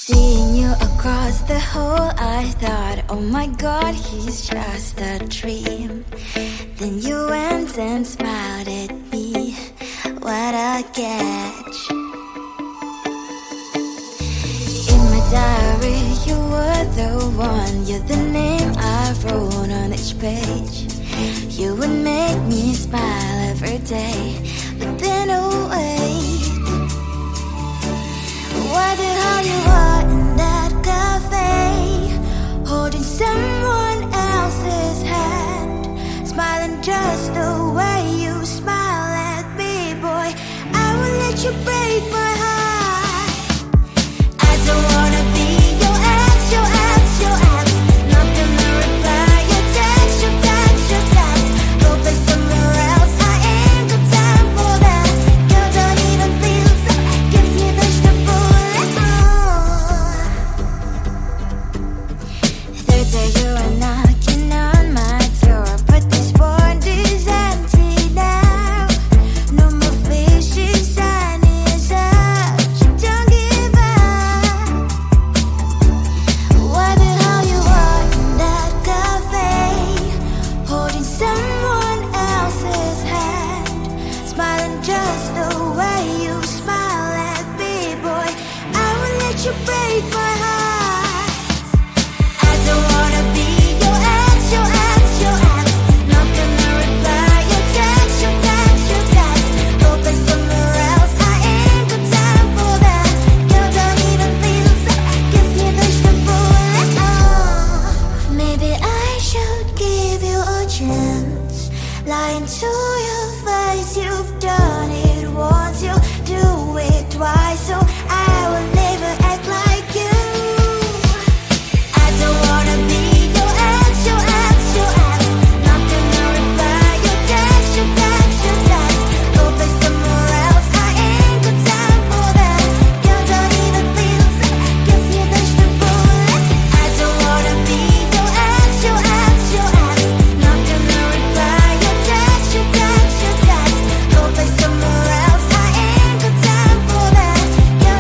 Seeing you across the hall, I thought, oh my god, he's just a dream. Then you went and smiled at me, what a catch. In my diary, you were the one, you're the name I wrote on each page. You would make me smile every day, but then oh wait, what the hell you are in that cafe, holding someone else's hand, smiling just the way you smile at me, boy. I will let you break my heart. I don't wanna be your ex, your ex, your ex. Not gonna reply your text, your text, your text. Go play somewhere else, I ain't got time for that. Girl, don't even feel so, kiss me vegetable. Third day you are knocking on my door, but this board is empty now. No more fishes, sun is up, you don't give up. What the hell you are in that cafe, holding someone else's hand, smiling just the way you smile at me, boy. I will let you break my heart. I don't wanna be your ex, your ex, your ex. Not gonna reply your text, your text, your text. Go play somewhere else, I ain't got time for that. Girl, don't even feel so, kiss me vegetable. Maybe I should give you a chance. Lying to your face, you've done it once, you do it twice, so I will never act like you. I don't wanna be your ex, your ex, your ex. Not gonna reply your text, your text, your text. Go play somewhere else, I ain't got time for that. Girl, don't even feel so, kiss me vegetable. I don't wanna be your ex, your ex, your ex. Not gonna reply your text, your text, your text. Go play somewhere else, I ain't got time for that. Girl,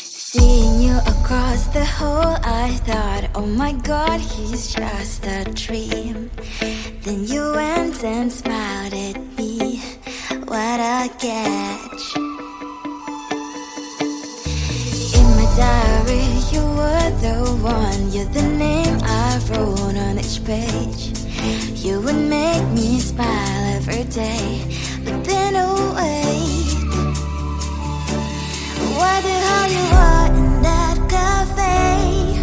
Seeing you across the hall, I thought, oh my god, he's just a dream. Then you went and smiled at me, what a catch. In my diary, you were the one, you're the name I wrote on each page. You would make me smile every day, but then oh wait, what the hell you are in that cafe,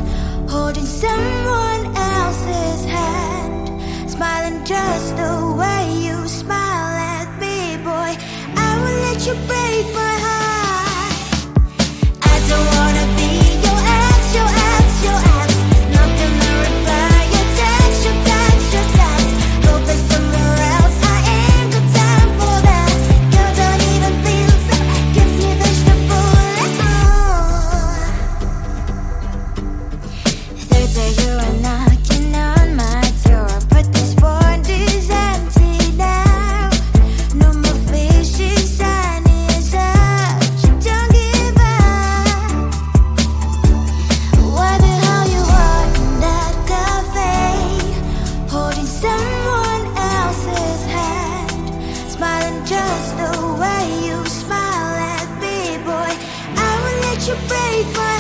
holding someone else's hand, smiling just the way you smile at me, boy. I will let you break my heart. I don't wanna be your ex, your ex, your ex. Not gonna reply your text, your text, your text. Go play somewhere else, I ain't got time for that. Girl, don't even feel so, gives me vegetable. Third day you are knocking on my door, but this phone is empty now. No more fishes, sun is up, you don't give up. What the hell you are in that cafe, holding someone else's hand, smiling just the way you smile at me, boy. I will let you break my